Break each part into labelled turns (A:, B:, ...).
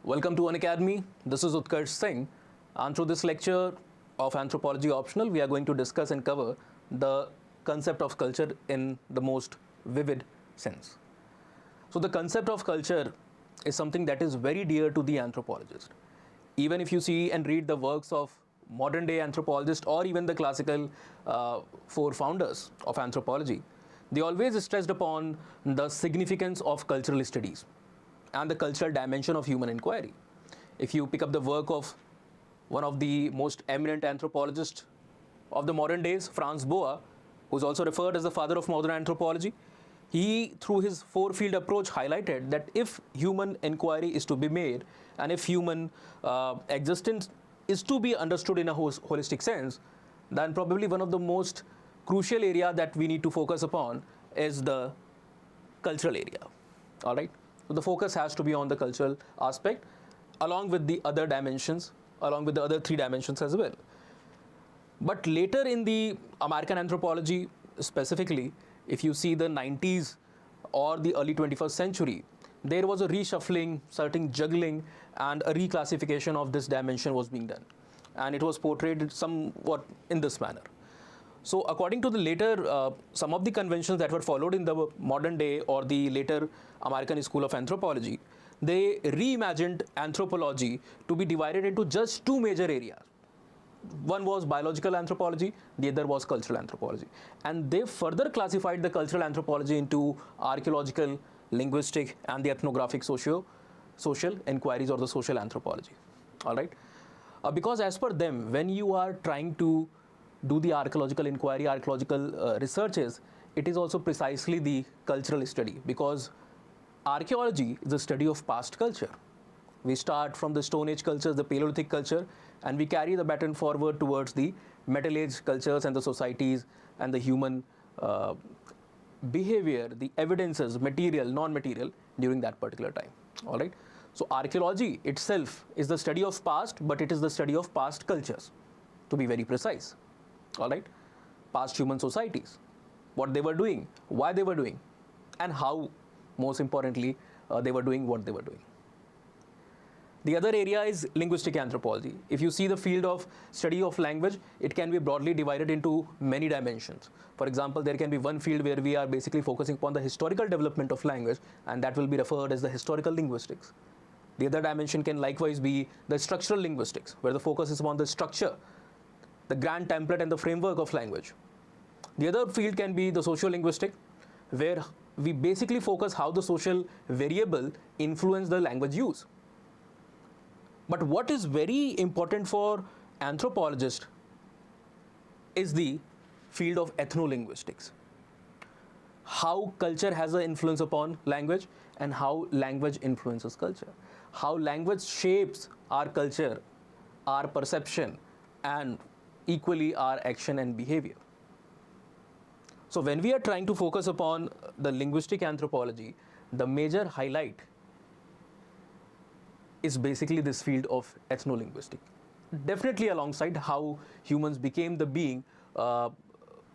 A: Welcome to Unacademy. This is Utkarsh Singh, and through this lecture of Anthropology Optional, we are going to discuss and cover the concept of culture in the most vivid sense. So the concept of culture is something that is very dear to the anthropologist. Even if you see and read the works of modern day anthropologists or even the classical four founders of anthropology, they always stressed upon the significance of cultural studies and the cultural dimension of human inquiry. If you pick up the work of one of the most eminent anthropologists of the modern days, Franz Boas, who is also referred as the father of modern anthropology, he, through his four-field approach, highlighted that if human inquiry is to be made and if human existence is to be understood in a holistic sense, then probably one of the most crucial area that we need to focus upon is the cultural area. All right. So the focus has to be on the cultural aspect along with the other dimensions, along with the other three dimensions as well. But later in the American anthropology specifically, if you see the 90s or the early 21st century, there was a reshuffling, certain juggling and a reclassification of this dimension was being done. And it was portrayed somewhat in this manner. So according to the later, some of the conventions that were followed in the modern day or the later American School of Anthropology, they reimagined anthropology to be divided into just two major areas. One was biological anthropology, the other was cultural anthropology. And they further classified the cultural anthropology into archaeological, linguistic and the ethnographic social inquiries or the social anthropology. All right. Because as per them, when you are trying to do the archaeological inquiry, archaeological researches, it is also precisely the cultural study, because archaeology is the study of past culture. We start from the Stone Age cultures, the Paleolithic culture, and we carry the baton forward towards the Metal Age cultures and the societies and the human behavior, the evidences, material, non-material during that particular time. All right. So archaeology itself is the study of past, but it is the study of past cultures, to be very precise. All right, past human societies, what they were doing, why they were doing, and how, most importantly, they were doing what they were doing. The other area is linguistic anthropology. If you see the field of study of language, it can be broadly divided into many dimensions. For example, there can be one field where we are basically focusing upon the historical development of language, and that will be referred as the historical linguistics. The other dimension can likewise be the structural linguistics, where the focus is upon the structure, the grand template and the framework of language. The other field can be the socio-linguistic, where we basically focus how the social variable influence the language use. But what is very important for anthropologists is the field of ethno-linguistics. How culture has an influence upon language and how language influences culture. How language shapes our culture, our perception, and equally our action and behavior. So when we are trying to focus upon the linguistic anthropology, the major highlight is basically this field of ethno-linguistic. Definitely alongside how humans became the being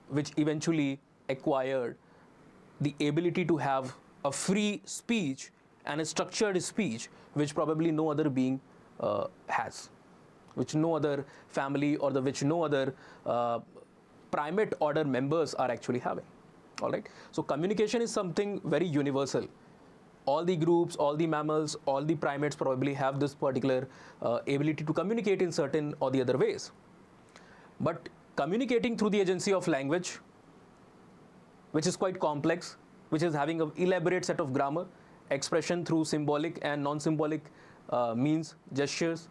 A: which eventually acquired the ability to have a free speech and a structured speech which probably no other being has, which no other family or which no other primate order members are actually having. All right. So communication is something very universal. All the groups, all the mammals, all the primates probably have this particular ability to communicate in certain or the other ways. But communicating through the agency of language, which is quite complex, which is having an elaborate set of grammar, expression through symbolic and non-symbolic means, gestures,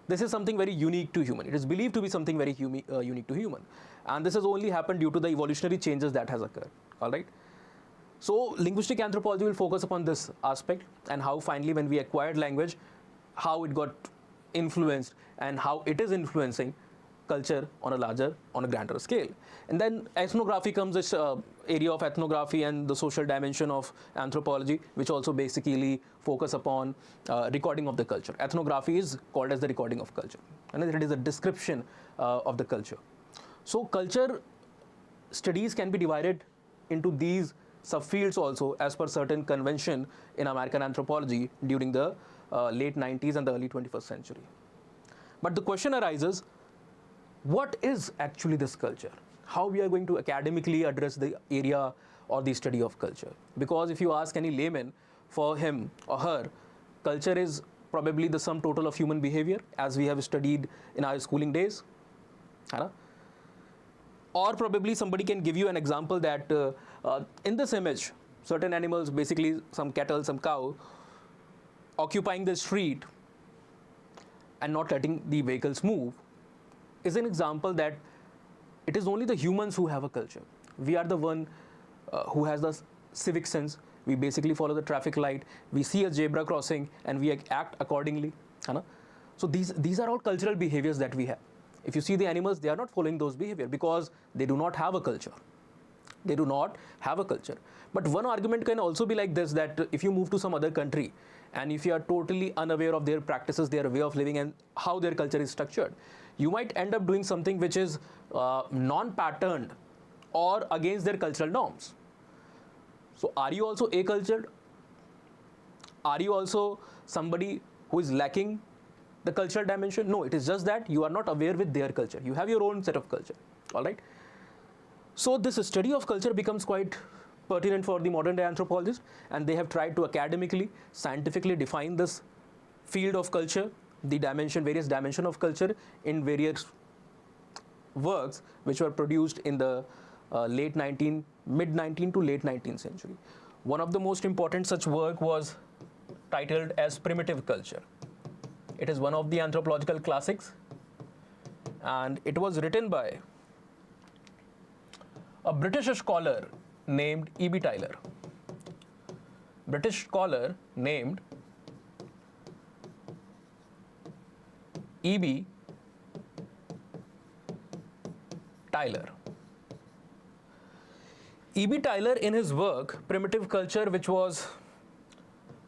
A: this is something very unique to human. It is believed to be something very unique to human. And this has only happened due to the evolutionary changes that has occurred. All right. So linguistic anthropology will focus upon this aspect and how finally when we acquired language, how it got influenced and how it is influencing culture on a grander scale. And then ethnography comes, this area of ethnography and the social dimension of anthropology, which also basically focus upon recording of the culture. Ethnography is called as the recording of culture, and it is a description of the culture. So culture studies can be divided into these subfields also as per certain convention in American anthropology during the late 90s and the early 21st century. But the question arises, what is actually this culture? How we are going to academically address the area or the study of culture? Because if you ask any layman, for him or her, culture is probably the sum total of human behavior as we have studied in our schooling days. Or probably somebody can give you an example that in this image, certain animals, basically some cattle, some cow, occupying the street and not letting the vehicles move, is an example that it is only the humans who have a culture. We are the one who has the civic sense. We basically follow the traffic light. We see a zebra crossing and we act accordingly. So these are all cultural behaviors that we have. If you see the animals, they are not following those behavior because they do not have a culture. They do not have a culture. But one argument can also be like this, that if you move to some other country and if you are totally unaware of their practices, their way of living and how their culture is structured, you might end up doing something which is non-patterned or against their cultural norms. So are you also accultured? Are you also somebody who is lacking the cultural dimension? No, it is just that you are not aware with their culture. You have your own set of culture. All right. So this study of culture becomes quite pertinent for the modern day anthropologists, and they have tried to academically, scientifically define this field of culture, the dimension, various dimension of culture in various works which were produced in the mid 19th to late 19th century. One of the most important such work was titled as Primitive Culture. It is one of the anthropological classics, and it was written by a British scholar named E.B. Tylor. British scholar named E.B. Tylor. E.B. Tylor, in his work Primitive Culture, which was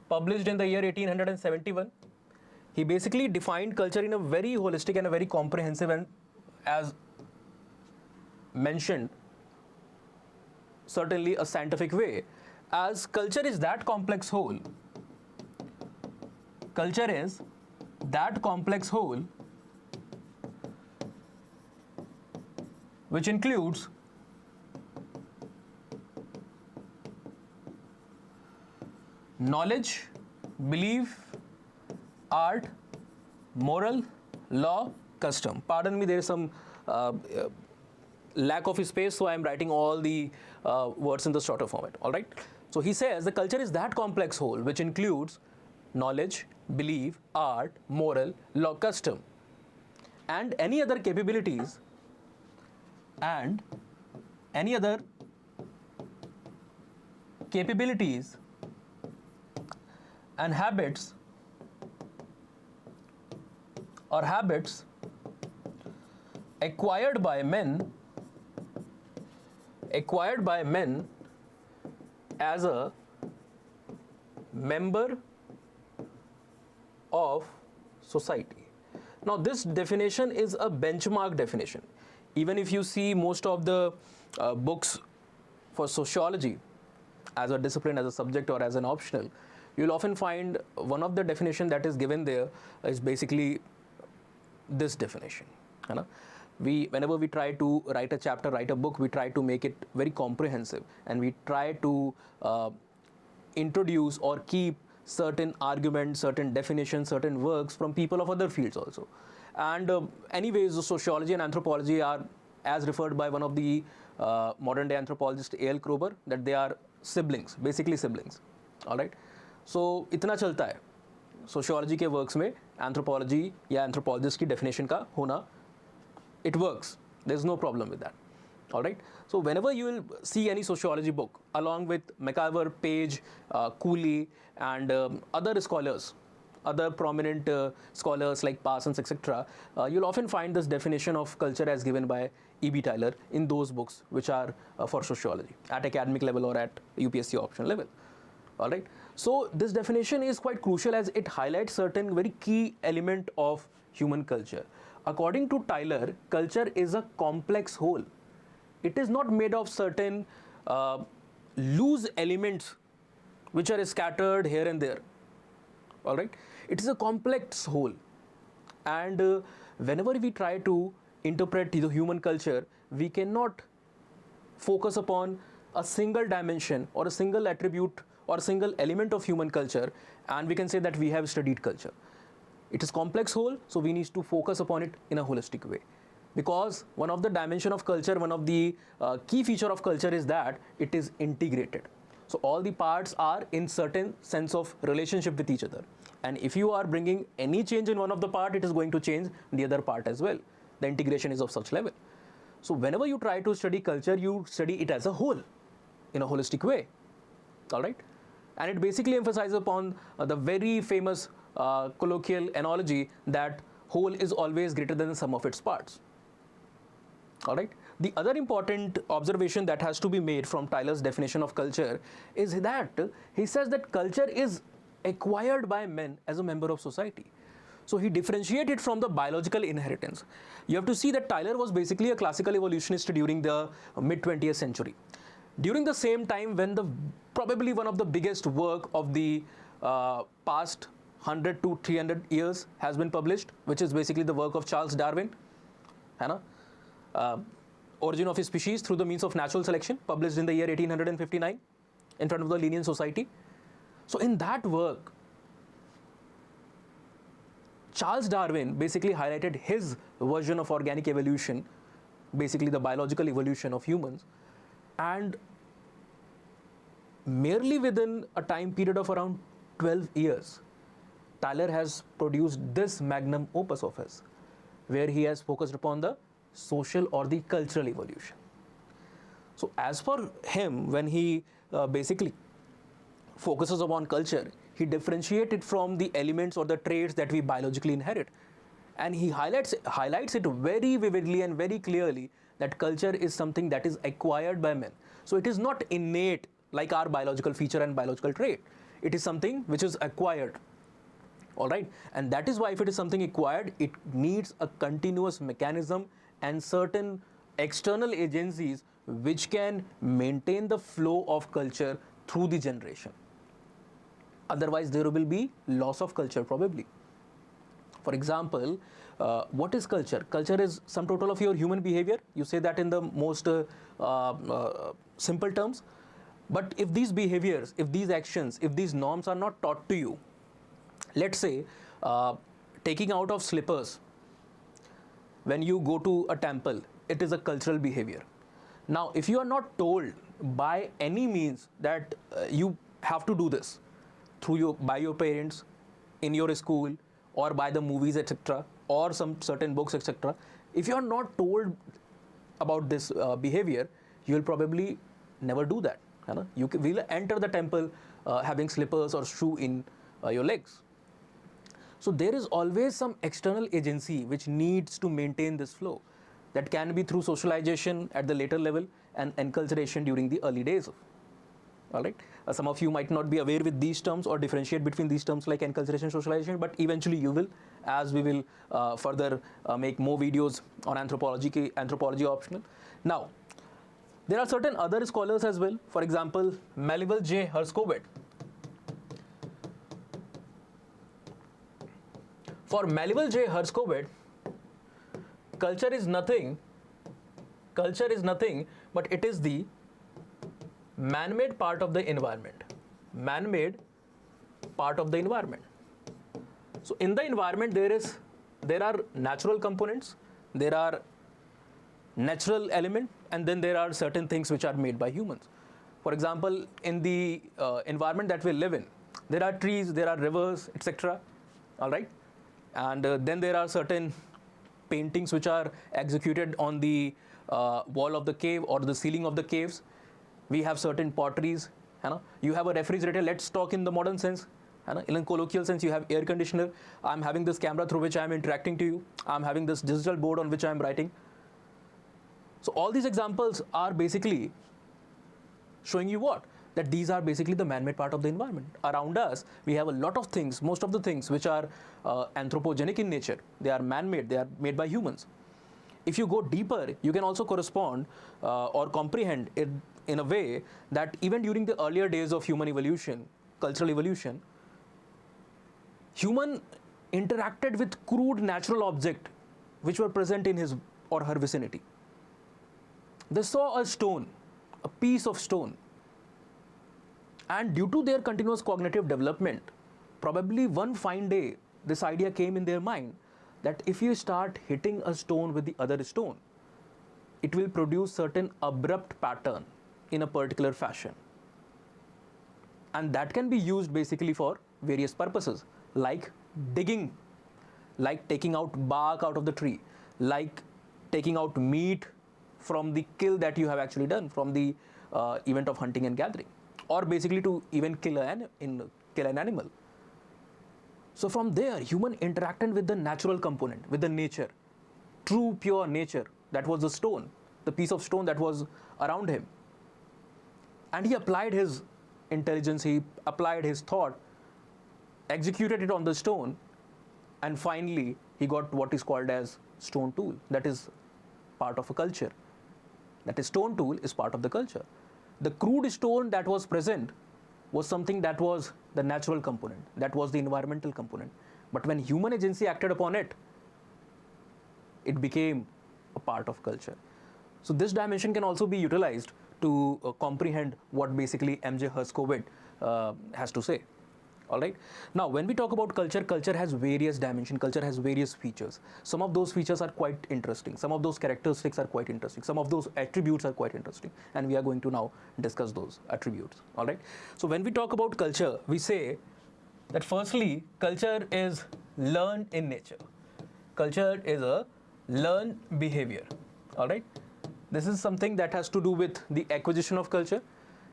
A: published in the year 1871, he basically defined culture in a very holistic and a very comprehensive and, as mentioned, certainly a scientific way, as culture is that complex whole. Culture is that complex whole which includes knowledge, belief, art, moral, law, custom. Pardon me, there is some lack of space, so I am writing all the words in the shorter format. All right. So he says the culture is that complex whole which includes knowledge, belief, art, moral, law, custom, and any other capabilities and habits or habits acquired by men as a member of society. Now this definition is a benchmark definition. Even if you see most of the books for sociology as a discipline, as a subject, or as an optional, you'll often find one of the definition that is given there is basically this definition. Whenever we try to write a chapter, write a book, we try to make it very comprehensive, and we try to introduce or keep certain arguments, certain definitions, certain works from people of other fields also. And anyways, sociology and anthropology are, as referred by one of the modern day anthropologist A.L. Kroeber, that they are siblings, basically siblings. All right. So इतना चलता है sociology के works में anthropology या anthropologist की definition का होना. It works. There's no problem with that. All right. So whenever you will see any sociology book, along with McIver, Page, Cooley, and other scholars, other prominent scholars like Parsons, etc., you'll often find this definition of culture as given by E.B. Tylor in those books which are for sociology at academic level or at UPSC optional level. All right. So this definition is quite crucial as it highlights certain very key element of human culture. According to Tylor, culture is a complex whole. It is not made of certain loose elements which are scattered here and there. All right. It is a complex whole. And whenever we try to interpret the human culture, we cannot focus upon a single dimension or a single attribute or a single element of human culture, and we can say that we have studied culture. It is complex whole, so we need to focus upon it in a holistic way. Because one of the dimension of culture, one of the key feature of culture is that it is integrated. So all the parts are in certain sense of relationship with each other. And if you are bringing any change in one of the part, it is going to change the other part as well. The integration is of such level. So whenever you try to study culture, you study it as a whole, in a holistic way. All right? And it basically emphasizes upon the very famous colloquial analogy that whole is always greater than the sum of its parts. All right. The other important observation that has to be made from Tyler's definition of culture is that he says that culture is acquired by men as a member of society. So he differentiated from the biological inheritance. You have to see that Tyler was basically a classical evolutionist during the mid 20th century. During the same time when the probably one of the biggest work of the past 100 to 300 years has been published, which is basically the work of Charles Darwin, Origin of a Species Through the Means of Natural Selection, published in the year 1859 in front of the Linnean Society. So in that work, Charles Darwin basically highlighted his version of organic evolution, basically the biological evolution of humans, and merely within a time period of around 12 years, Tyler has produced this magnum opus of his, where he has focused upon the social or the cultural evolution. So as per him, when he basically focuses upon culture, he differentiated from the elements or the traits that we biologically inherit. And he highlights it very vividly and very clearly that culture is something that is acquired by men. So it is not innate like our biological feature and biological trait. It is something which is acquired. All right. And that is why if it is something acquired, it needs a continuous mechanism and certain external agencies which can maintain the flow of culture through the generation. Otherwise, there will be loss of culture probably. For example, what is culture? Culture is sum total of your human behavior. You say that in the most simple terms. But if these behaviors, if these actions, if these norms are not taught to you, let's say taking out of slippers when you go to a temple, it is a cultural behavior. Now, if you are not told by any means that you have to do this by your parents, in your school, or by the movies, etc., or some certain books, etc., if you are not told about this behavior, you will probably never do that. You will enter the temple having slippers or shoe in your legs. So there is always some external agency which needs to maintain this flow. That can be through socialization at the later level and enculturation during the early days. All right. Some of you might not be aware with these terms or differentiate between these terms like enculturation, socialization, but eventually you will, as we will further make more videos on anthropology optional. Now, there are certain other scholars as well. For example, Melville J. Herskovit. For Melville J. Herskovit, culture is nothing but it is the man-made part of the environment. Man-made part of the environment. So in the environment there are natural components, there are natural element, and then there are certain things which are made by humans. For example, in the environment that we live in, there are trees, there are rivers, etc. All right. And then there are certain paintings which are executed on the wall of the cave or the ceiling of the caves. We have certain potteries. You have a refrigerator. Let's talk in the modern sense. In a colloquial sense, you have air conditioner. I'm having this camera through which I'm interacting to you. I'm having this digital board on which I'm writing. So all these examples are basically showing you what? That these are basically the man-made part of the environment. Around us, we have a lot of things, most of the things which are anthropogenic in nature. They are man-made, they are made by humans. If you go deeper, you can also correspond or comprehend it in a way that even during the earlier days of human evolution, cultural evolution, Human interacted with crude natural objects which were present in his or her vicinity. They saw a stone, a piece of stone, and due to their continuous cognitive development, probably one fine day, this idea came in their mind that if you start hitting a stone with the other stone, it will produce certain abrupt pattern in a particular fashion. And that can be used basically for various purposes, like digging, like taking out bark out of the tree, like taking out meat from the kill that you have actually done from the event of hunting and gathering, or basically to even kill an animal. So from there, human interacted with the natural component, with the nature, true pure nature, that was the stone, the piece of stone that was around him. And he applied his intelligence, he applied his thought, executed it on the stone, and finally he got what is called as stone tool. That is part of a culture. That is, stone tool is part of the culture. The crude stone that was present was something that was the natural component, that was the environmental component. But when human agency acted upon it, it became a part of culture. So this dimension can also be utilized to comprehend what basically M.J. Herskovit has to say. All right. Now, when we talk about culture, culture has various dimensions, culture has various features. Some of those features are quite interesting. Some of those characteristics are quite interesting. Some of those attributes are quite interesting. And we are going to now discuss those attributes. All right. So when we talk about culture, we say that firstly, culture is learned in nature. Culture is a learned behavior. All right. This is something that has to do with the acquisition of culture.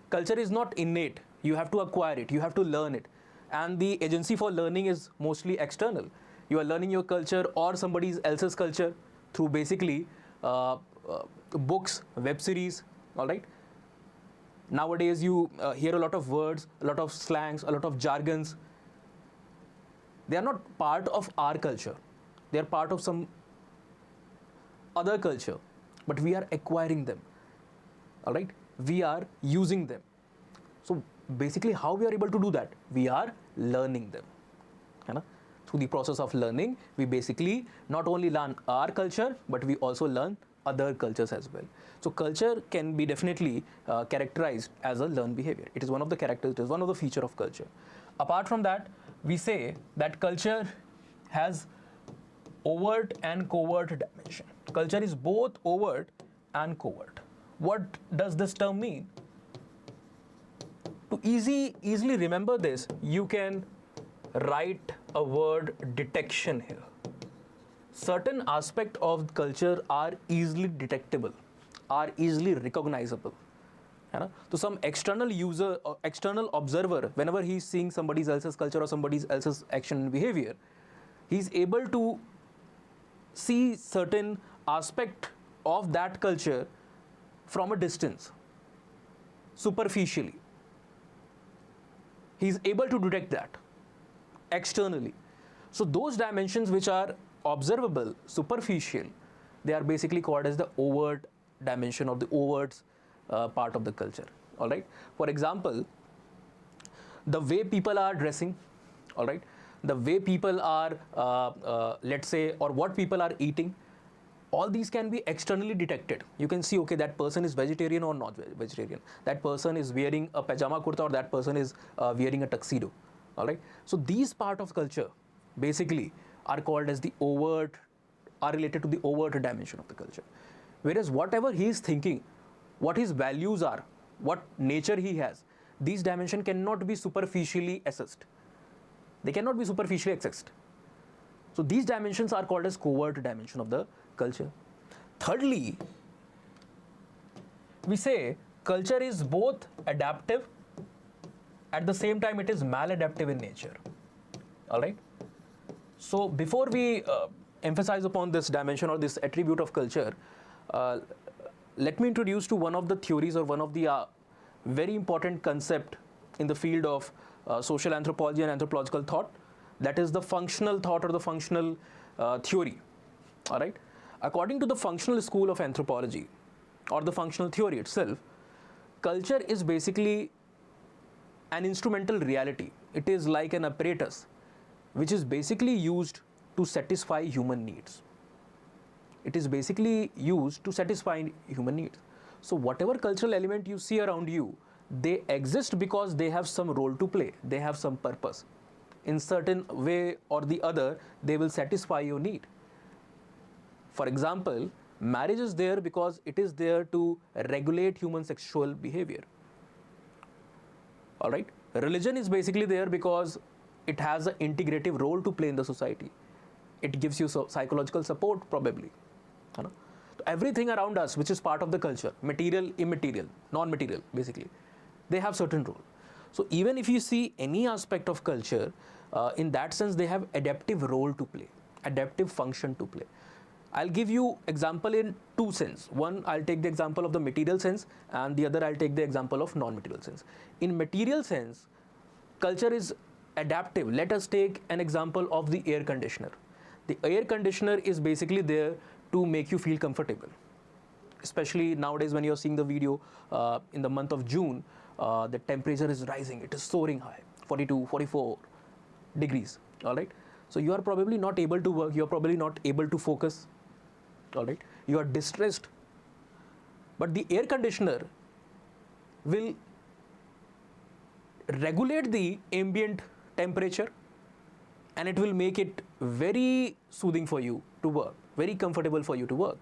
A: Culture is not innate. You have to acquire it. You have to learn it. And the agency for learning is mostly external. You are learning your culture or somebody else's culture through basically books, web series, all right? Nowadays, you hear a lot of words, a lot of slangs, a lot of jargons. They are not part of our culture. They are part of some other culture, but we are acquiring them, all right? We are using them. So basically, how we are able to do that? We are learning them. Through the process of learning, we basically not only learn our culture, but we also learn other cultures as well. So culture can be definitely characterized as a learned behavior. It is one of the characters, it is one of the features of culture. Apart from that, we say that culture has overt and covert dimension. Culture is both overt and covert. What does this term mean? To easily remember this, you can write a word detection here. Certain aspects of culture are easily detectable, are easily recognizable. So some external user or external observer, whenever he's seeing somebody else's culture or somebody else's action and behavior, he's able to see certain aspect of that culture from a distance, superficially. He's able to detect that externally. So those dimensions which are observable, superficial, they are basically called as the overt dimension or the overt part of the culture. All right. For example, the way people are dressing, all right, the way people are, let's say, or what people are eating, all these can be externally detected. You can see, okay, that person is vegetarian or not vegetarian. That person is wearing a pajama kurta or that person is wearing a tuxedo. All right. So these part of culture basically are called as the overt, are related to the overt dimension of the culture. Whereas whatever he is thinking, what his values are, what nature he has, these dimensions cannot be superficially assessed. They cannot be superficially accessed. So these dimensions are called as covert dimension of the culture. Thirdly, we say culture is both adaptive, at the same time it is maladaptive in nature. All right. So before we emphasize upon this dimension or this attribute of culture, let me introduce to one of the theories or one of the very important concept in the field of social anthropology and anthropological thought. That is the functional thought or the functional theory. All right. According to the functional school of anthropology or the functional theory itself, culture is basically an instrumental reality. It is like an apparatus which is basically used to satisfy human needs. It is basically used to satisfy human needs. So whatever cultural element you see around you, they exist because they have some role to play. They have some purpose. In certain way or the other, they will satisfy your need. For example, marriage is there because it is there to regulate human sexual behavior. All right. Religion is basically there because it has an integrative role to play in the society. It gives you psychological support, probably. You know? So everything around us, which is part of the culture, material, immaterial, non-material, basically, they have certain role. So even if you see any aspect of culture, in that sense, they have adaptive role to play, adaptive function to play. I'll give you example in two sense. One, I'll take the example of the material sense, and the other I'll take the example of non-material sense. In material sense, culture is adaptive. Let us take an example of the air conditioner. The air conditioner is basically there to make you feel comfortable. Especially nowadays when you're seeing the video in the month of June, the temperature is rising. It is soaring high, 42, 44 degrees. All right. So you are probably not able to work. You are probably not able to focus. All right. You are distressed. But the air conditioner will regulate the ambient temperature, and it will make it very soothing for you to work, very comfortable for you to work.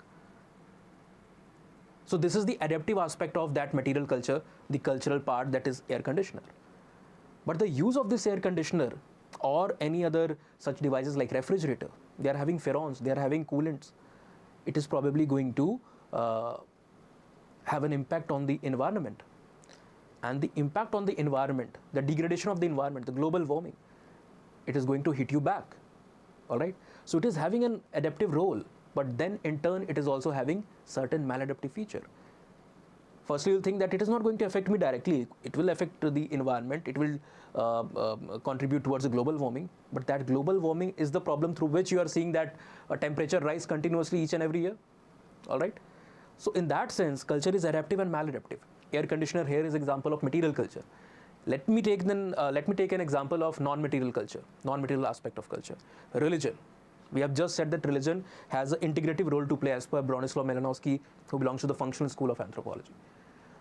A: So this is the adaptive aspect of that material culture, the cultural part, that is air conditioner. But the use of this air conditioner or any other such devices like refrigerator, they are having pheromones, they are having coolants. It is probably going to have an impact on the environment. And the impact on the environment, the degradation of the environment, the global warming, it is going to hit you back. All right. So it is having an adaptive role, but then in turn it is also having certain maladaptive feature. Firstly, you'll think that it is not going to affect me directly. It will affect the environment. It will contribute towards the global warming. But that global warming is the problem through which you are seeing that temperature rise continuously each and every year. All right. So in that sense, culture is adaptive and maladaptive. Air conditioner here is example of material culture. Let me take an example of non-material culture, non-material aspect of culture. Religion. We have just said that religion has an integrative role to play as per Bronislaw Malinowski, who belongs to the functional school of anthropology.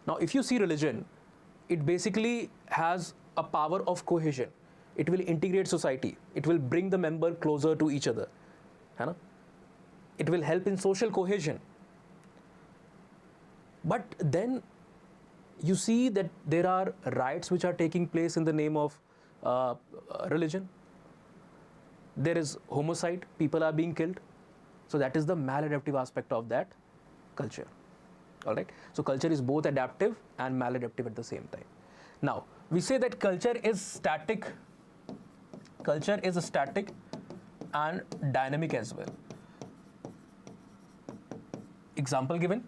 A: Now, if you see religion, it basically has a power of cohesion. It will integrate society. It will bring the member closer to each other. It will help in social cohesion. But then you see that there are riots which are taking place in the name of religion. There is homicide, people are being killed. So that is the maladaptive aspect of that culture. All right. So culture is both adaptive and maladaptive at the same time. Now, we say that culture is static. Culture is static and dynamic as well. Example given.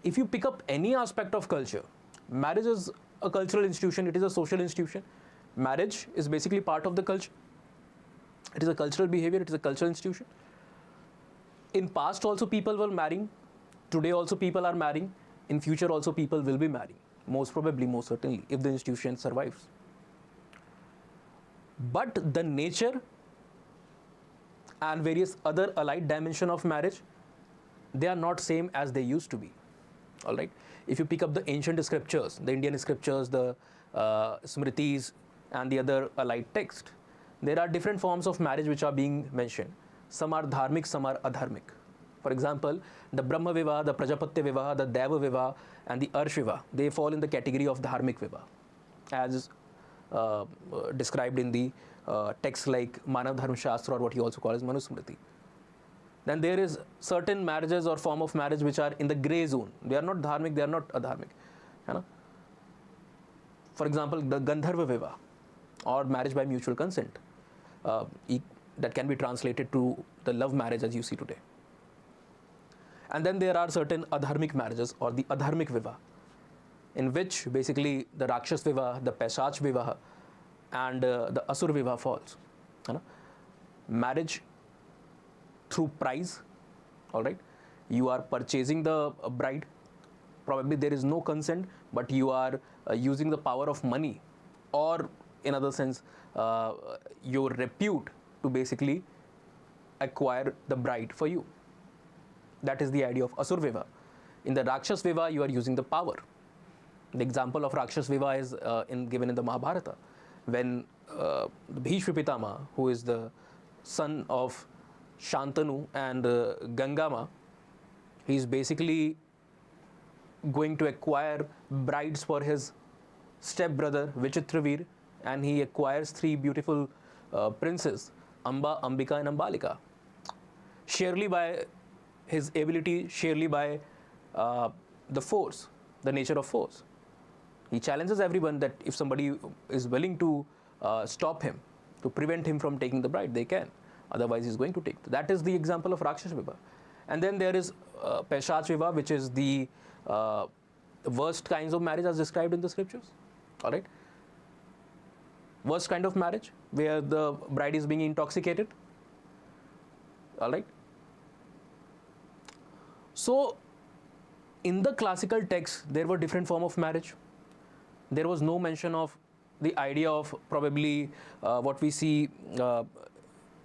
A: If you pick up any aspect of culture, marriage is a cultural institution, it is a social institution. Marriage is basically part of the culture. It is a cultural behavior, it is a cultural institution. In past also people were marrying, today also people are marrying, in future also people will be marrying, most probably, most certainly, if the institution survives. But the nature and various other allied dimensions of marriage, they are not same as they used to be. All right. If you pick up the ancient scriptures, the Indian scriptures, the Smritis, and the other allied text, there are different forms of marriage which are being mentioned. Some are dharmic, some are adharmic. For example, the Brahma Vivaha, the Prajapatya Vivaha, the Deva Vivaha, and the Arsh Vivaha, they fall in the category of dharmic Vivaha, as described in the texts like Manav Dharma Shastra, or what you also call as Manusmriti. Then there is certain marriages or form of marriage which are in the grey zone. They are not dharmic, they are not adharmic. For example, the Gandharva Vivaha, or marriage by mutual consent, that can be translated to the love marriage as you see today. And then there are certain adharmic marriages, or the adharmic Vivaha, in which basically the Rakshas Vivaha, the Paishach Vivaha, and the Asur Vivaha falls. Marriage through price. All right. You are purchasing the bride. Probably there is no consent, but you are using the power of money, or in other sense, your repute to basically acquire the bride for you. That is the idea of Asur Viva. In the Rakshas Viva, you are using the power. The example of Rakshas Viva is given in the Mahabharata, when Bhishma Pitama, who is the son of Shantanu and Gangama, he is basically going to acquire brides for his stepbrother Vichitravir, and he acquires 3 beautiful princes, Amba, Ambika and Ambalika, sheerly by his ability, sheerly by the force, the nature of force. He challenges everyone that if somebody is willing to stop him, to prevent him from taking the bride, they can. Otherwise, he's going to take. That is the example of Rakshas Viva. And then there is Peshach Viva, which is the worst kinds of marriage as described in the scriptures. All right. Worst kind of marriage, where the bride is being intoxicated. All right. So, in the classical texts, there were different forms of marriage. There was no mention of the idea of probably what we see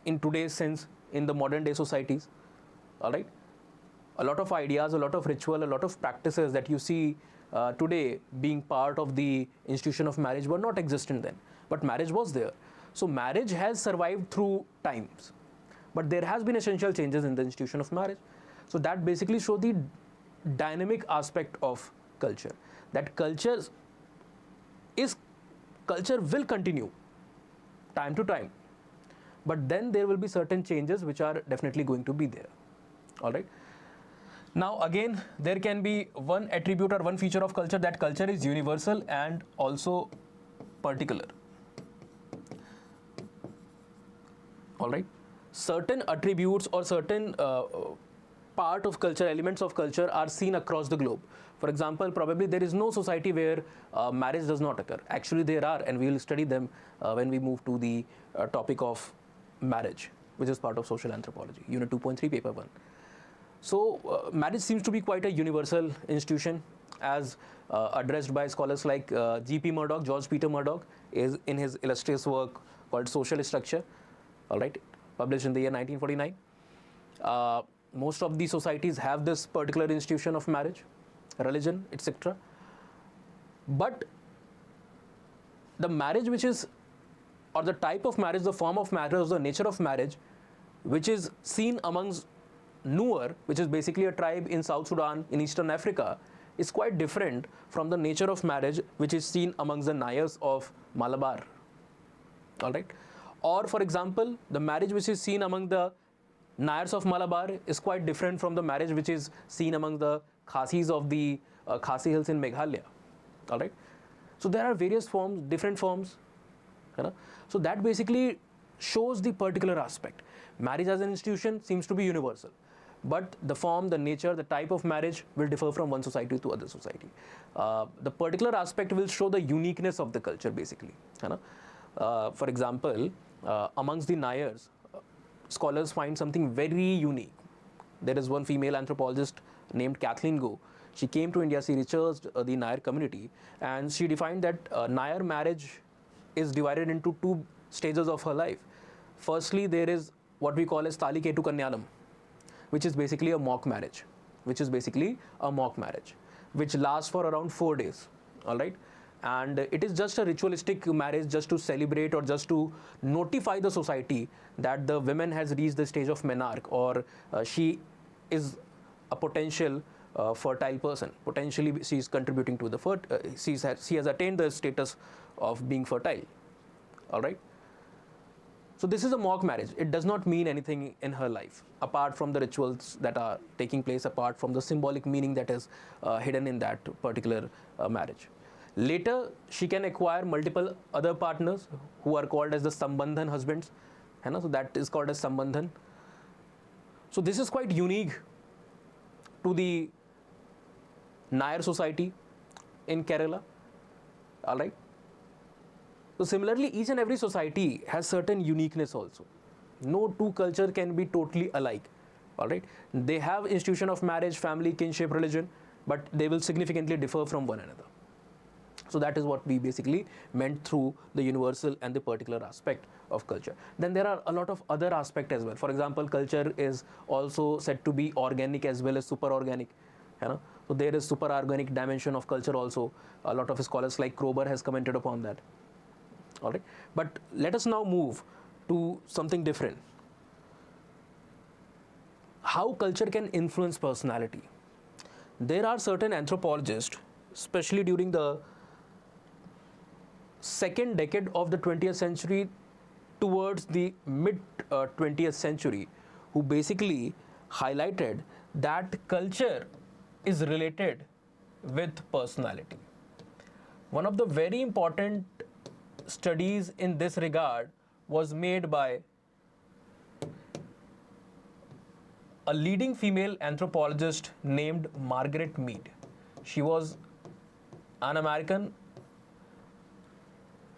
A: in today's sense in the modern day societies. All right. A lot of ideas, a lot of ritual, a lot of practices that you see today being part of the institution of marriage were not existent then. But marriage was there. So marriage has survived through times. But there has been essential changes in the institution of marriage. So that basically shows the dynamic aspect of culture. That culture will continue time to time. But then there will be certain changes which are definitely going to be there. All right. Now again, there can be one attribute or one feature of culture, that culture is universal and also particular. All right. Certain attributes or certain part of culture, elements of culture are seen across the globe. For example, probably there is no society where marriage does not occur. Actually, there are, and we will study them when we move to the topic of marriage, which is part of social anthropology, Unit 2.3, Paper 1. So, marriage seems to be quite a universal institution, as addressed by scholars like G.P. Murdoch, George Peter Murdoch, is in his illustrious work called Social Structure, all right, published in the year 1949. Most of the societies have this particular institution of marriage, religion, etc. But the marriage which is, or the type of marriage, the form of marriage, the nature of marriage, which is seen amongst Nuer, which is basically a tribe in South Sudan, in Eastern Africa, is quite different from the nature of marriage which is seen amongst the Nayars of Malabar. All right. Or, for example, the marriage which is seen among the Nayars of Malabar is quite different from the marriage which is seen among the Khasis of the Khasi Hills in Meghalaya. All right. So there are various forms, different forms. You know? So that basically shows the particular aspect. Marriage as an institution seems to be universal, but the form, the nature, the type of marriage will differ from one society to other society. The particular aspect will show the uniqueness of the culture, basically. You know? For example, amongst the Nayars, scholars find something very unique. There is one female anthropologist named Kathleen Go. She came to India, she researched the Nayar community, and she defined that Nayar marriage is divided into 2 stages of her life. Firstly, there is what we call as Tali Ketu Kanyalam, which is basically a mock marriage, which lasts for around 4 days. All right. And it is just a ritualistic marriage, just to celebrate or just to notify the society that the woman has reached the stage of menarche, or she is a potential fertile person. Potentially, she is contributing to the she has attained the status of being fertile. All right. So this is a mock marriage. It does not mean anything in her life, apart from the rituals that are taking place, apart from the symbolic meaning that is hidden in that particular marriage. Later, she can acquire multiple other partners who are called as the Sambandhan husbands. So that is called as Sambandhan. So this is quite unique to the Nayar society in Kerala. All right. So similarly, each and every society has certain uniqueness also. No two culture can be totally alike. All right. They have institution of marriage, family, kinship, religion, but they will significantly differ from one another. So that is what we basically meant through the universal and the particular aspect of culture. Then there are a lot of other aspects as well. For example, culture is also said to be organic as well as super organic. So there is super organic dimension of culture also. A lot of scholars like Kroeber has commented upon that. All right, but let us now move to something different. How culture can influence personality. There are certain anthropologists, especially during the second decade of the 20th century towards the mid 20th century, who basically highlighted that culture is related with personality. One of the very important studies in this regard was made by a leading female anthropologist named Margaret Mead. She was an American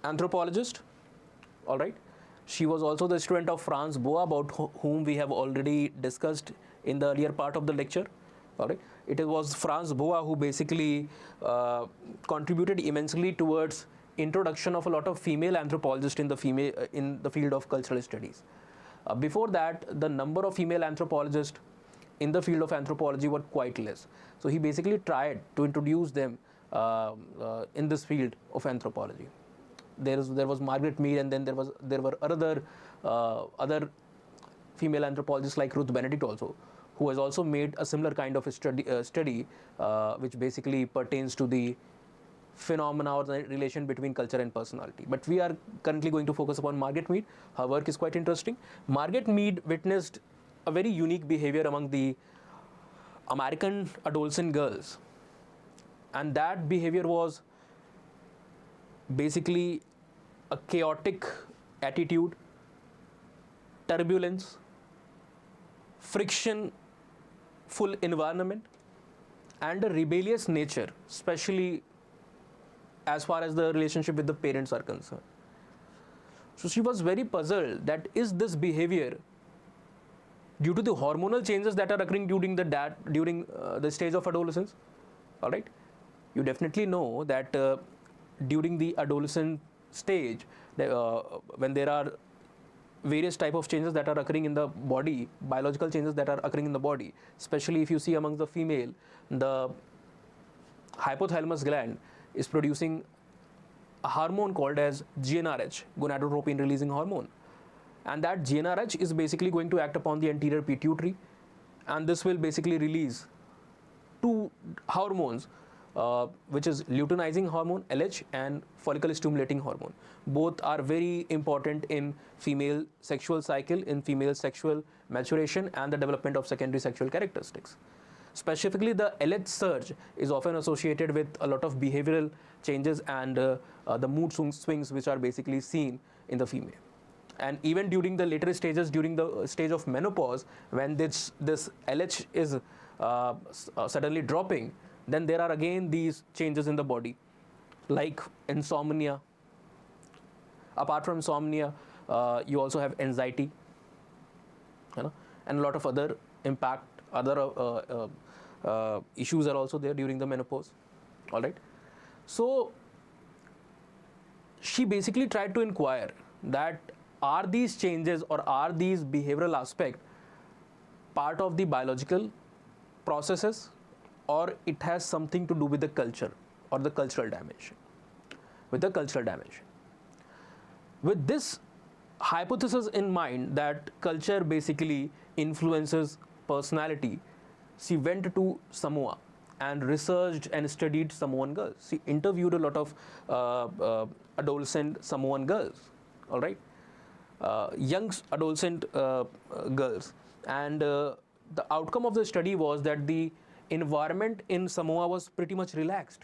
A: anthropologist, all right. She was also the student of Franz Boas, about whom we have already discussed in the earlier part of the lecture, all right. It was Franz Boas who basically contributed immensely towards introduction of a lot of female anthropologists in the field of cultural studies. Before that, the number of female anthropologists in the field of anthropology were quite less. So he basically tried to introduce them in this field of anthropology. There was Margaret Mead, and then there were other female anthropologists like Ruth Benedict also, who has also made a similar kind of a study which basically pertains to the phenomena or the relation between culture and personality. But we are currently going to focus upon Margaret Mead. Her work is quite interesting. Margaret Mead witnessed a very unique behavior among the American adolescent girls, and that behavior was basically a chaotic attitude, turbulence, friction full environment, and a rebellious nature, especially as far as the relationship with the parents are concerned. So she was very puzzled that is this behavior due to the hormonal changes that are occurring during the stage of adolescence. All right, you definitely know that during the adolescent stage, when there are various type of changes that are occurring in the body, biological changes that are occurring in the body, especially if you see among the female, the hypothalamus gland is producing a hormone called as GnRH, gonadotropin releasing hormone, and that GnRH is basically going to act upon the anterior pituitary, and this will basically release two hormones, which is luteinizing hormone LH and follicle stimulating hormone. Both are very important in female sexual cycle, in female sexual maturation and the development of secondary sexual characteristics. Specifically, the LH surge is often associated with a lot of behavioral changes and the mood swings which are basically seen in the female. And even during the later stages, during the stage of menopause, when this LH is suddenly dropping, then there are again these changes in the body, like insomnia. Apart from insomnia, you also have anxiety, and a lot of other impact, other issues are also there during the menopause. All right. So she basically tried to inquire that are these changes or are these behavioral aspects part of the biological processes, or it has something to do with the culture or the cultural dimension, with the cultural dimension. With this hypothesis in mind that culture basically influences personality, she went to Samoa and researched and studied Samoan girls. She interviewed a lot of adolescent Samoan girls, all right, young adolescent girls, and the outcome of the study was that the environment in Samoa was pretty much relaxed.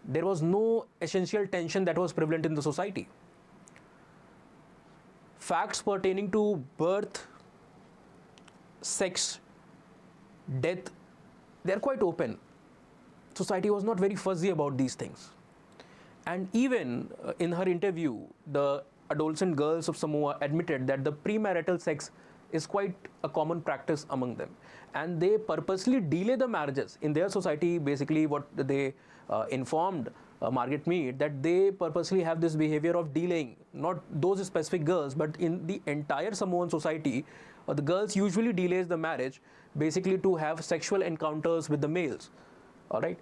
A: There was no essential tension that was prevalent in the society. Facts pertaining to birth, sex, death, they're quite open. Society was not very fuzzy about these things. And even in her interview, the adolescent girls of Samoa admitted that the premarital sex is quite a common practice among them, and they purposely delay the marriages in their society. Basically what they informed Margaret Mead, that they purposely have this behavior of delaying, not those specific girls, but in the entire Samoan society, the girls usually delays the marriage basically to have sexual encounters with the males. All right.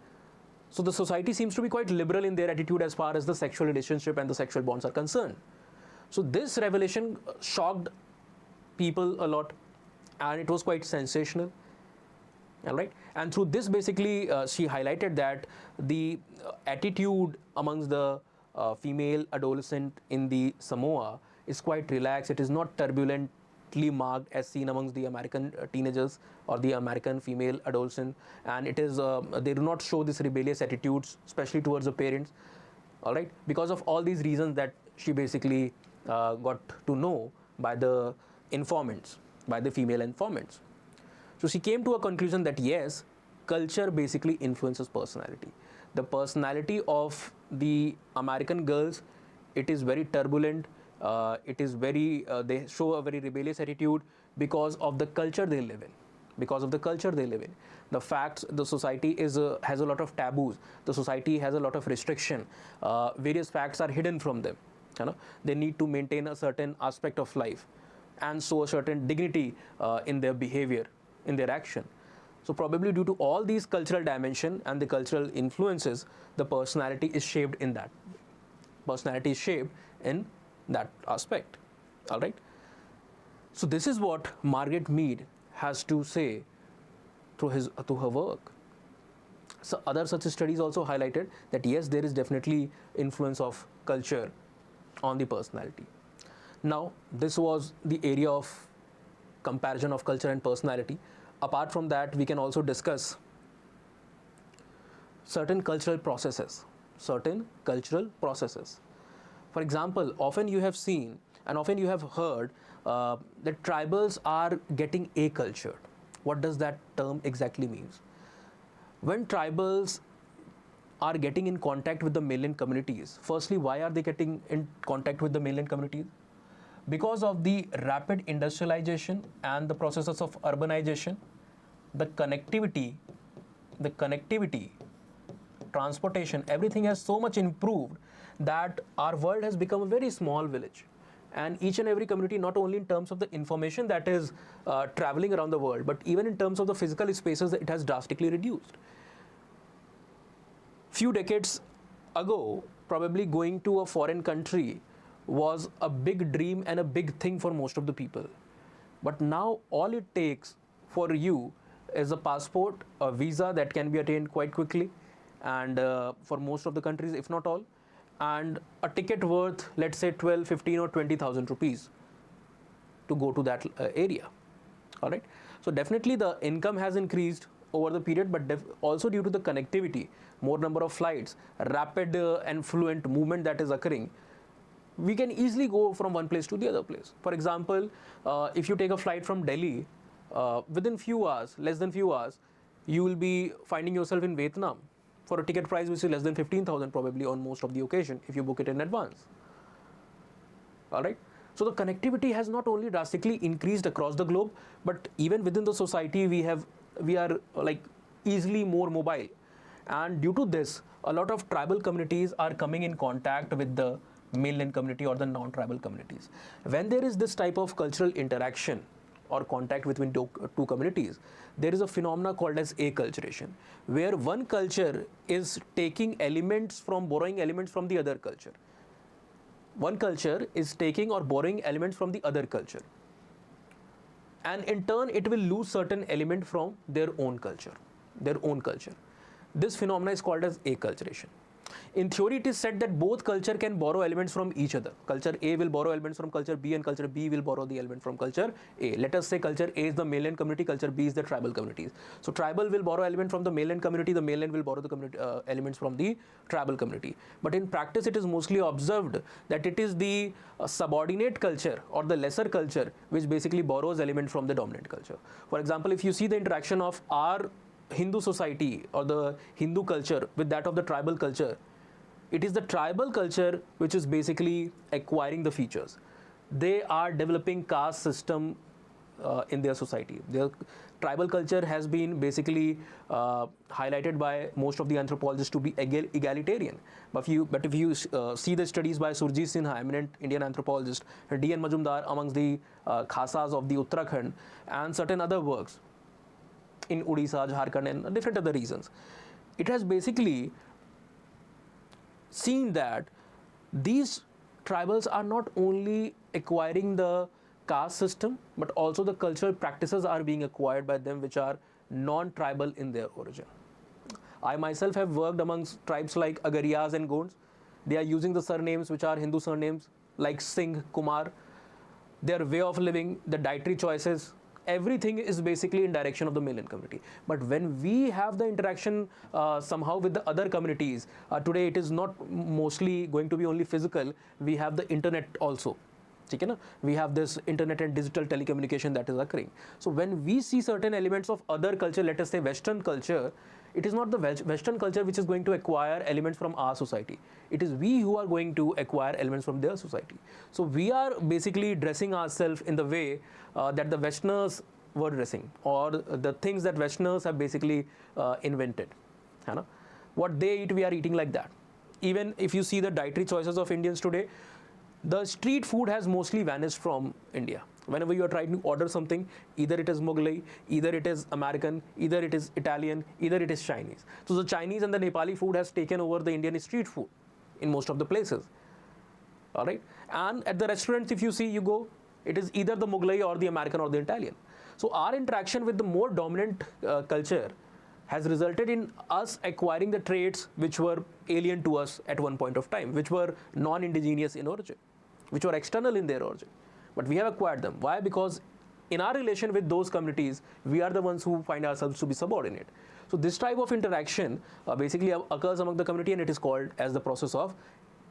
A: So the society seems to be quite liberal in their attitude as far as the sexual relationship and the sexual bonds are concerned. So this revelation shocked people a lot, and it was quite sensational. All right. And through this, basically, she highlighted that the attitude amongst the female adolescent in the Samoa is quite relaxed. It is not turbulently marked as seen amongst the American teenagers or the American female adolescent, and it is they do not show this rebellious attitudes, especially towards the parents. All right, because of all these reasons that she basically got to know by the informants, by the female informants. So she came to a conclusion that yes, culture basically influences personality. The personality of the American girls, it is very turbulent. It is very, they show a very rebellious attitude because of the culture they live in. Because of the culture they live in. The facts, the society is has a lot of taboos. The society has a lot of restriction. Various facts are hidden from them. You know, they need to maintain a certain aspect of life and show a certain dignity in their behavior, in their action. So probably due to all these cultural dimension and the cultural influences, the personality is shaped in that. Personality is shaped in that aspect. All right. So this is what Margaret Mead has to say through her work. So other such studies also highlighted that yes, there is definitely influence of culture on the personality. Now, this was the area of comparison of culture and personality. Apart from that, we can also discuss certain cultural processes. Certain cultural processes. For example, often you have seen and often you have heard that tribals are getting accultured. What does that term exactly means? When tribals are getting in contact with the mainland communities, firstly, why are they getting in contact with the mainland communities? Because of the rapid industrialization and the processes of urbanization, the connectivity, transportation, everything has so much improved that our world has become a very small village. And each and every community, not only in terms of the information that is traveling around the world, but even in terms of the physical spaces, it has drastically reduced. Few decades ago, probably going to a foreign country was a big dream and a big thing for most of the people. But now all it takes for you is a passport, a visa that can be attained quite quickly, and for most of the countries, if not all, and a ticket worth, let's say 12, 15 or 20,000 rupees to go to that area. All right. So definitely the income has increased over the period, but also due to the connectivity, more number of flights, rapid and fluent movement that is occurring, we can easily go from one place to the other place. For example, if you take a flight from Delhi, within few hours, less than few hours, you will be finding yourself in Vietnam for a ticket price which is less than 15,000 probably on most of the occasion if you book it in advance. All right. So the connectivity has not only drastically increased across the globe, but even within the society we are like easily more mobile. And due to this, a lot of tribal communities are coming in contact with the mainland community or the non-tribal communities. When there is this type of cultural interaction or contact between two communities, there is a phenomena called as acculturation, where one culture is taking elements from, borrowing elements from the other culture. One culture is taking or borrowing elements from the other culture. And in turn, it will lose certain element from their own culture. This phenomena is called as acculturation. In theory, it is said that both culture can borrow elements from each other. Culture A will borrow elements from culture B, and culture B will borrow the element from culture A. Let us say culture A is the mainland community, culture B is the tribal communities. So tribal will borrow element from the mainland community, the mainland will borrow the community, elements from the tribal community. But in practice, it is mostly observed that it is the subordinate culture or the lesser culture which basically borrows element from the dominant culture. For example, if you see the interaction of our Hindu society or the Hindu culture with that of the tribal culture, it is the tribal culture which is basically acquiring the features. They are developing caste system in their society. Their tribal culture has been basically highlighted by most of the anthropologists to be egalitarian. But if you see the studies by Surjit Sinha, eminent Indian anthropologist, D.N. Majumdar amongst the Khasas of the Uttarakhand, and certain other works in Odisha, Jharkhand, and different other regions, it has basically seen that these tribals are not only acquiring the caste system, but also the cultural practices are being acquired by them which are non-tribal in their origin. I myself have worked amongst tribes like Agariyas and Gonds. They are using the surnames which are Hindu surnames like Singh, Kumar. Their way of living, the dietary choices, everything is basically in direction of the male community. But when we have the interaction somehow with the other communities, today it is not mostly going to be only physical, we have the internet also. We have this internet and digital telecommunication that is occurring. So when we see certain elements of other culture, let us say Western culture, it is not the Western culture which is going to acquire elements from our society. It is we who are going to acquire elements from their society. So we are basically dressing ourselves in the way that the Westerners were dressing, or the things that Westerners have basically invented. What they eat, we are eating like that. Even if you see the dietary choices of Indians today, the street food has mostly vanished from India. Whenever you are trying to order something, either it is Mughlai, either it is American, either it is Italian, either it is Chinese. So the Chinese and the Nepali food has taken over the Indian street food in most of the places. All right. And at the restaurants, if you see, you go, it is either the Mughlai or the American or the Italian. So our interaction with the more dominant culture has resulted in us acquiring the traits which were alien to us at one point of time, which were non-indigenous in origin, which were external in their origin. But we have acquired them. Why? Because in our relation with those communities, we are the ones who find ourselves to be subordinate. So this type of interaction basically occurs among the community, and it is called as the process of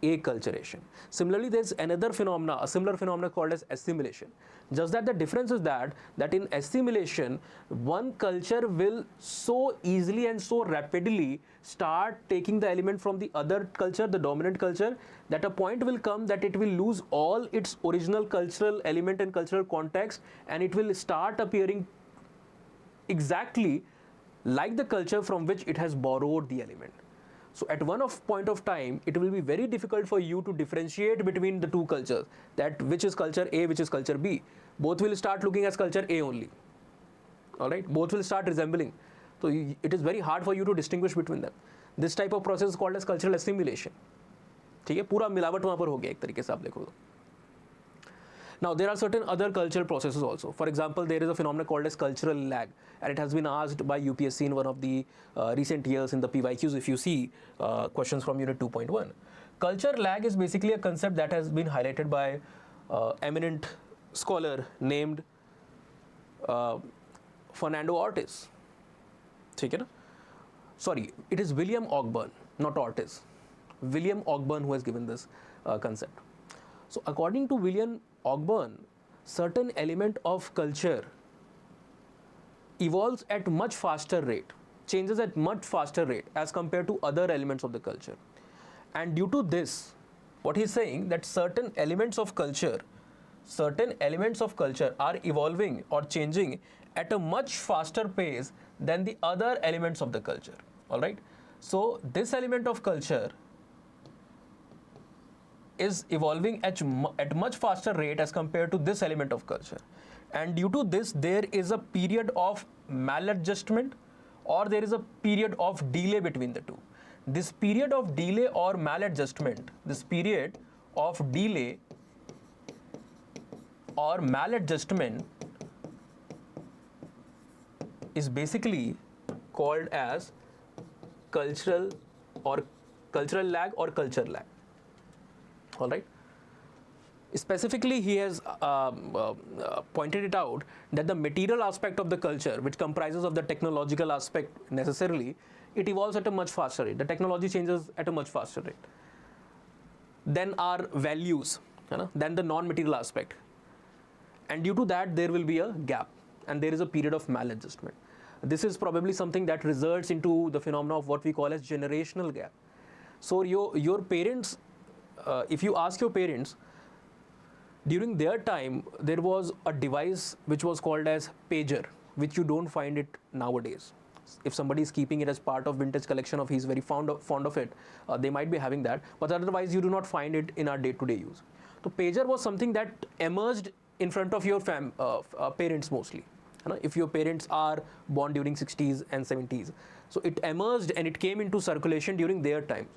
A: acculturation. Similarly, there's another phenomena, a similar phenomena called as assimilation. Just that the difference is that in assimilation, one culture will so easily and so rapidly start taking the element from the other culture, the dominant culture, that a point will come that it will lose all its original cultural element and cultural context, and it will start appearing exactly like the culture from which it has borrowed the element. So at one point of time, it will be very difficult for you to differentiate between the two cultures, that which is culture A, which is culture B. Both will start looking as culture A only. All right, both will start resembling. So it is very hard for you to distinguish between them. This type of process is called as cultural assimilation. ठीक है, पूरा मिलावट वहाँ पर हो गया एक तरीके से आप देखो तो. Now, there are certain other cultural processes also. For example, there is a phenomenon called as cultural lag, and it has been asked by UPSC in one of the recent years in the PYQs, if you see questions from Unit 2.1. Culture lag is basically a concept that has been highlighted by eminent scholar named Fernando Ortiz. Sorry, it is William Ogburn, not Ortiz. William Ogburn who has given this concept. So according to William Ogburn, certain element of culture evolves at much faster rate, changes at much faster rate as compared to other elements of the culture. And due to this, what he's saying that certain elements of culture are evolving or changing at a much faster pace than the other elements of the culture. All right. So this element of culture is evolving at much faster rate as compared to this element of culture, and due to this there is a period of maladjustment, or there is a period of delay between the two. This period of delay or maladjustment, is basically called as cultural lag or culture lag. All right. Specifically, he has pointed it out that the material aspect of the culture, which comprises of the technological aspect necessarily, it evolves at a much faster rate. The technology changes at a much faster rate than our values, than the non-material aspect. And due to that, there will be a gap, and there is a period of maladjustment. This is probably something that results into the phenomena of what we call as generational gap. So your parents, if you ask your parents, During their time, there was a device which was called as pager, which you don't find it nowadays. If somebody is keeping it as part of vintage collection of he's very fond of it, they might be having that, but otherwise you do not find it in our day-to-day use. So pager was something that emerged in front of your parents mostly. If your parents are born during 60s and 70s, so it emerged and it came into circulation during their times,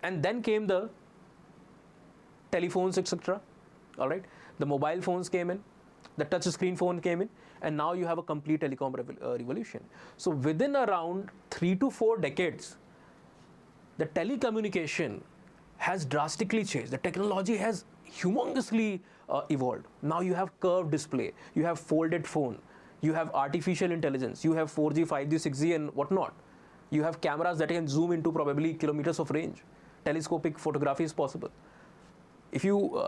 A: and then came the telephones, etc. All right, the mobile phones came in, the touch screen phone came in, and now you have a complete telecom revolution. So within around 3 to 4 decades, the telecommunication has drastically changed. The technology has humongously evolved. Now you have curved display, you have folded phone, you have artificial intelligence, you have 4G, 5G, 6G and whatnot. You have cameras that can zoom into probably kilometers of range. Telescopic photography is possible. If you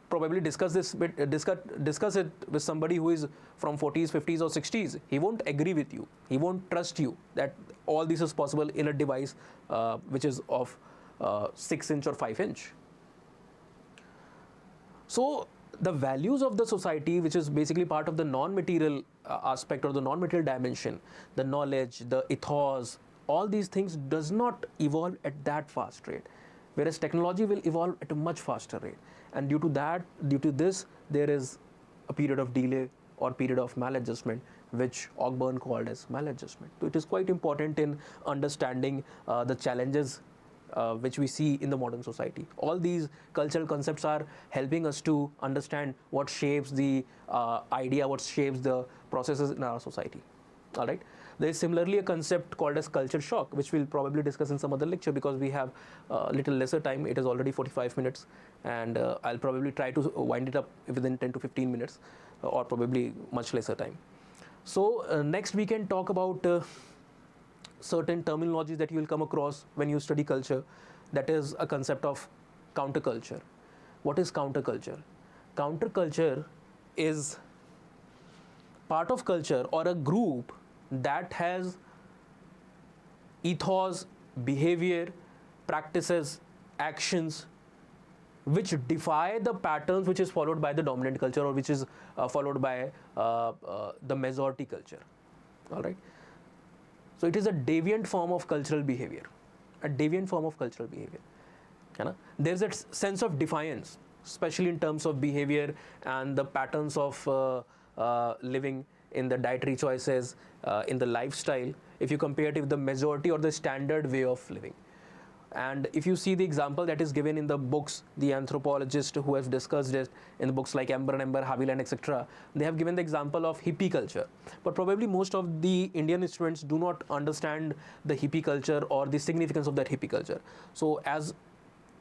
A: probably discuss it with somebody who is from 40s, 50s or 60s, he won't agree with you. He won't trust you that all this is possible in a device which is of 6-inch or 5-inch. So the values of the society, which is basically part of the non-material aspect or the non-material dimension, the knowledge, the ethos, all these things does not evolve at that fast rate, whereas technology will evolve at a much faster rate. And due to this, there is a period of delay or period of maladjustment, which Ogburn called as maladjustment. So it is quite important in understanding the challenges which we see in the modern society. All these cultural concepts are helping us to understand what shapes the idea, what shapes the processes in our society. All right. There is similarly a concept called as culture shock, which we'll probably discuss in some other lecture because we have a little lesser time. It is already 45 minutes, and I'll probably try to wind it up within 10 to 15 minutes, or probably much lesser time. So next we can talk about certain terminologies that you will come across when you study culture. That is a concept of counterculture. What is counterculture? Counterculture is part of culture or a group that has ethos, behavior, practices, actions which defy the patterns which is followed by the dominant culture or which is followed by the majority culture. All right. So it is a deviant form of cultural behavior. A deviant form of cultural behavior. There's a sense of defiance, especially in terms of behavior and the patterns of living, in the dietary choices, in the lifestyle, if you compare it with the majority or the standard way of living. And if you see the example that is given in the books, the anthropologists who have discussed it in the books like Ember, Haviland, etc., they have given the example of hippie culture. But probably most of the Indian students do not understand the hippie culture or the significance of that hippie culture. So as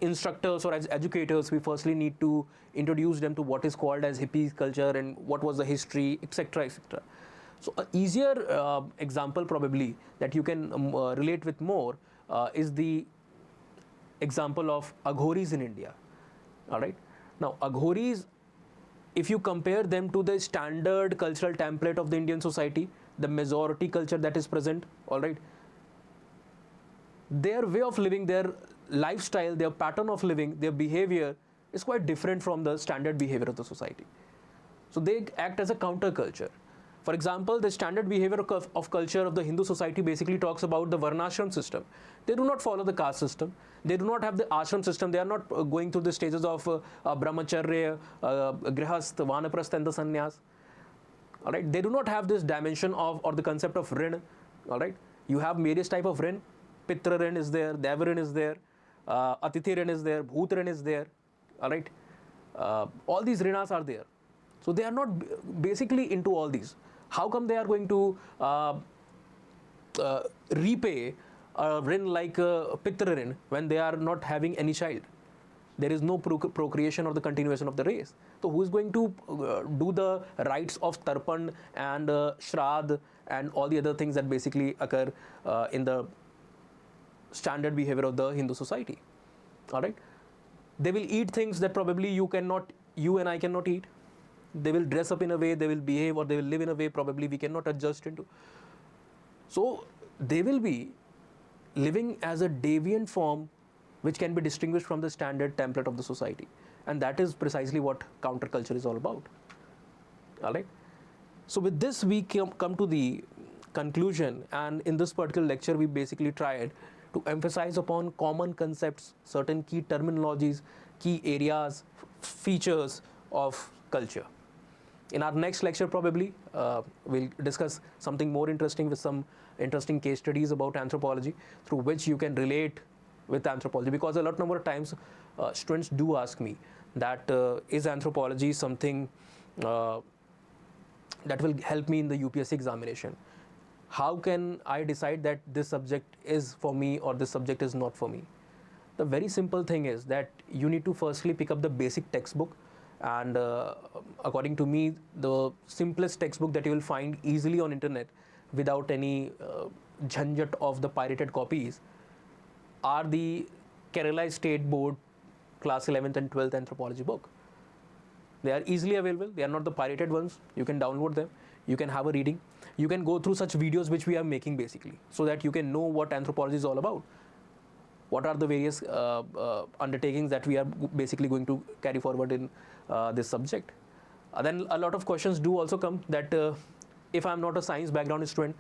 A: instructors or as educators, we firstly need to introduce them to what is called as hippie culture and what was the history, etc., etc. So an easier example probably that you can relate with more is the example of Aghoris in India. All right. Now, Aghoris, if you compare them to the standard cultural template of the Indian society, the majority culture that is present, all right, their way of living, their lifestyle, their pattern of living, their behavior is quite different from the standard behavior of the society. So they act as a counterculture. For example, the standard behavior of culture of the Hindu society basically talks about the varnashram system. They do not follow the caste system. They do not have the ashram system. They are not going through the stages of brahmacharya, grihast, vanaprastha and the sannyas. All right. They do not have this dimension of or the concept of rin. All right. You have various type of rin. Pitra rin is there. Deva rin is there. Atithi rin is there. Bhut rin is there. All right. All these rinas are there. So they are not basically into all these. How come they are going to repay a rin like Pitra rin when they are not having any child? There is no procreation or the continuation of the race. So who is going to do the rites of Tarpan and Shrad and all the other things that basically occur in the standard behavior of the Hindu society? All right. They will eat things that probably you and I cannot eat. They will dress up in a way, they will behave or they will live in a way probably we cannot adjust into. So they will be living as a deviant form which can be distinguished from the standard template of the society. and that is precisely what counterculture is all about. All right. So with this, we come to the conclusion, and in this particular lecture, we basically tried to emphasize upon common concepts, certain key terminologies, key areas, features of culture. In our next lecture, probably, we'll discuss something more interesting with some interesting case studies about anthropology through which you can relate with anthropology. Because a lot number of times students do ask me that is anthropology something that will help me in the UPSC examination? How can I decide that this subject is for me or this subject is not for me? The very simple thing is that you need to firstly pick up the basic textbook, and according to me, the simplest textbook that you will find easily on internet without any jhanjat of the pirated copies are the Kerala State Board class 11th and 12th anthropology book. They are easily available. They are not the pirated ones. You can download them. You can have a reading. You can go through such videos which we are making basically, so that you can know what anthropology is all about. What are the various undertakings that we are basically going to carry forward in this subject. Then a lot of questions do also come that if I'm not a science background student,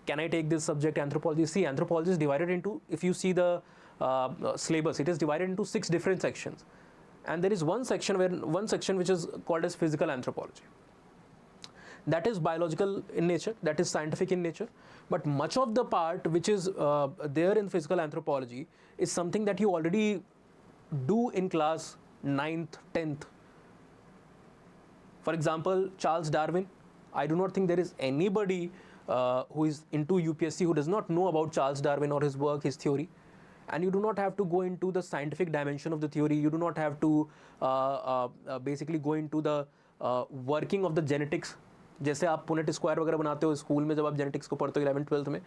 A: can I take this subject anthropology? See, anthropology is divided into, if you see the syllabus, it is divided into 6 different sections. And there is one section which is called as physical anthropology. That is biological in nature, that is scientific in nature. But much of the part which is there in physical anthropology is something that you already do in class 9th, 10th. For example, Charles Darwin. I do not think there is anybody who is into UPSC who does not know about Charles Darwin or his work, his theory. And you do not have to go into the scientific dimension of the theory. You do not have to basically go into the working of the genetics. जैसे आप Punnett square वगैरह बनाते हो school में जब आप genetics को पढ़ते हो 11th 12th में,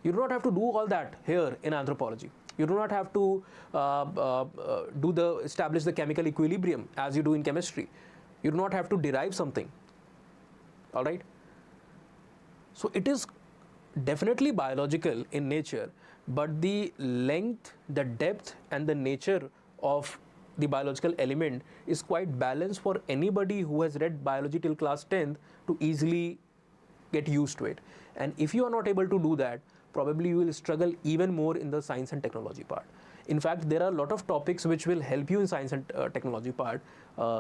A: you do not have to do all that here in anthropology. You do not have to establish the chemical equilibrium as you do in chemistry. You do not have to derive something. All right. So it is definitely biological in nature, but the length, the depth, and the nature of the biological element is quite balanced for anybody who has read biology till class 10th to easily get used to it. And if you are not able to do that, probably you will struggle even more in the science and technology part. In fact, there are a lot of topics which will help you in science and technology part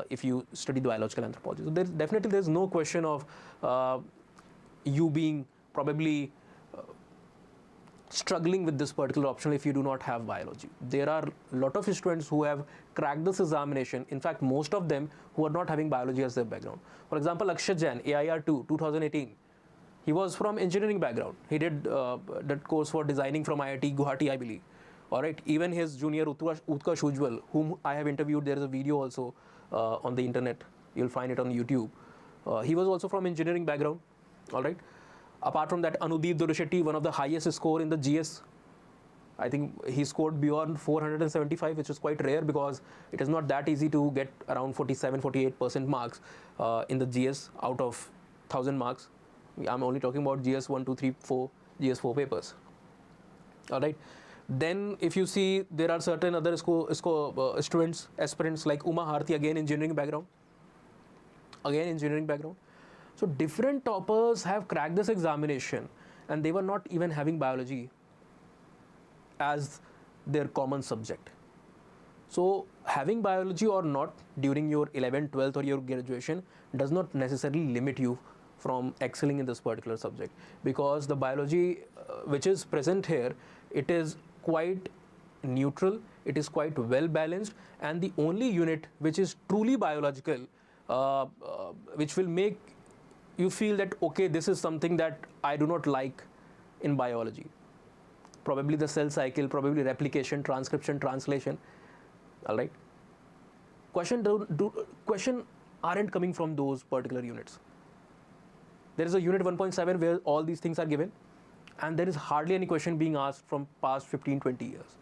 A: if you study the biological anthropology. So there's no question of you being probably struggling with this particular option if you do not have biology. There are a lot of students who have cracked this examination. In fact, most of them who are not having biology as their background. For example, Akshay Jain, AIR 2, 2018. He was from engineering background. He did that course for designing from IIT Guwahati, I believe. All right. Even his junior Utkarsh Ujjwal, whom I have interviewed, there is a video also on the internet. You'll find it on YouTube. He was also from engineering background. All right. Apart from that, Anudeep Durashetty, one of the highest score in the GS. I think he scored beyond 475, which is quite rare because it is not that easy to get around 47-48% marks in the GS out of 1000 marks. I'm only talking about GS 1, 2, 3, 4, GS 4 papers. All right. Then if you see, there are certain other students, aspirants like Uma Harthi, again engineering background. So different toppers have cracked this examination and they were not even having biology as their common subject. So having biology or not during your 11th, 12th or your graduation does not necessarily limit you from excelling in this particular subject, because the biology which is present here, it is quite neutral, it is quite well balanced, and the only unit which is truly biological, which will make you feel that, okay, this is something that I do not like in biology. Probably the cell cycle, probably replication, transcription, translation. All right. Question aren't coming from those particular units. There is a unit 1.7 where all these things are given, and there is hardly any question being asked from past 15-20 years.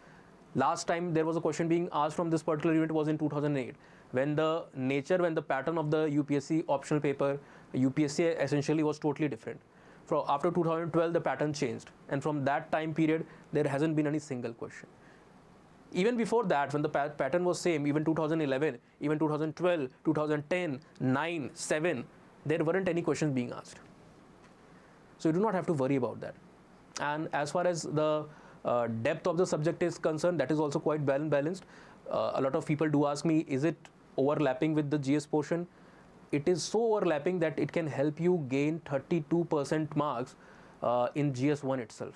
A: Last time there was a question being asked from this particular unit was in 2008, when the pattern of the UPSC optional paper, UPSC essentially was totally different. After 2012, the pattern changed, and from that time period, there hasn't been any single question. Even before that, when the pattern was same, even 2011, even 2012, 2010, 9, 7, there weren't any questions being asked. So you do not have to worry about that. And as far as the depth of the subject is concerned, that is also quite well balanced. A lot of people do ask me, is it overlapping with the GS portion? It is so overlapping that it can help you gain 32% marks in GS1 itself.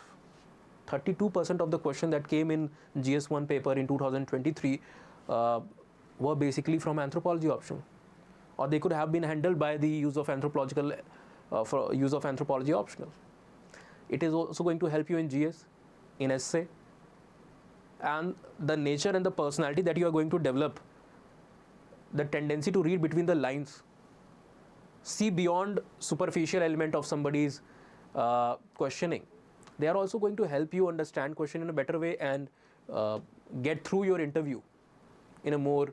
A: 32% of the question that came in GS1 paper in 2023 were basically from anthropology option, or they could have been handled by the use of anthropology optional. It is also going to help you in GS, in essay, and the nature and the personality that you are going to develop, the tendency to read between the lines, see beyond superficial element of somebody's questioning. They are also going to help you understand question in a better way and get through your interview in a more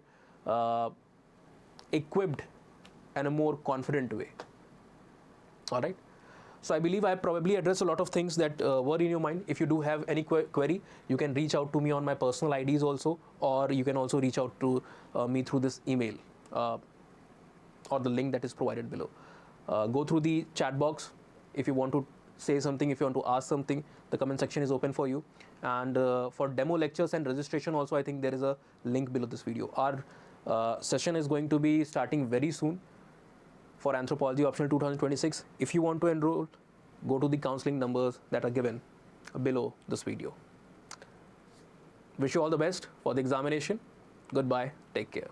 A: equipped and a more confident way. All right. So I believe I probably addressed a lot of things that were in your mind. If you do have any query, you can reach out to me on my personal IDs also, or you can also reach out to me through this email or the link that is provided below. Go through the chat box if you want to say something, if you want to ask something. The comment section is open for you. And for demo lectures and registration also, I think there is a link below this video. Our session is going to be starting very soon for Anthropology Optional 2026. If you want to enroll, go to the counseling numbers that are given below this video. Wish you all the best for the examination. Goodbye. Take care.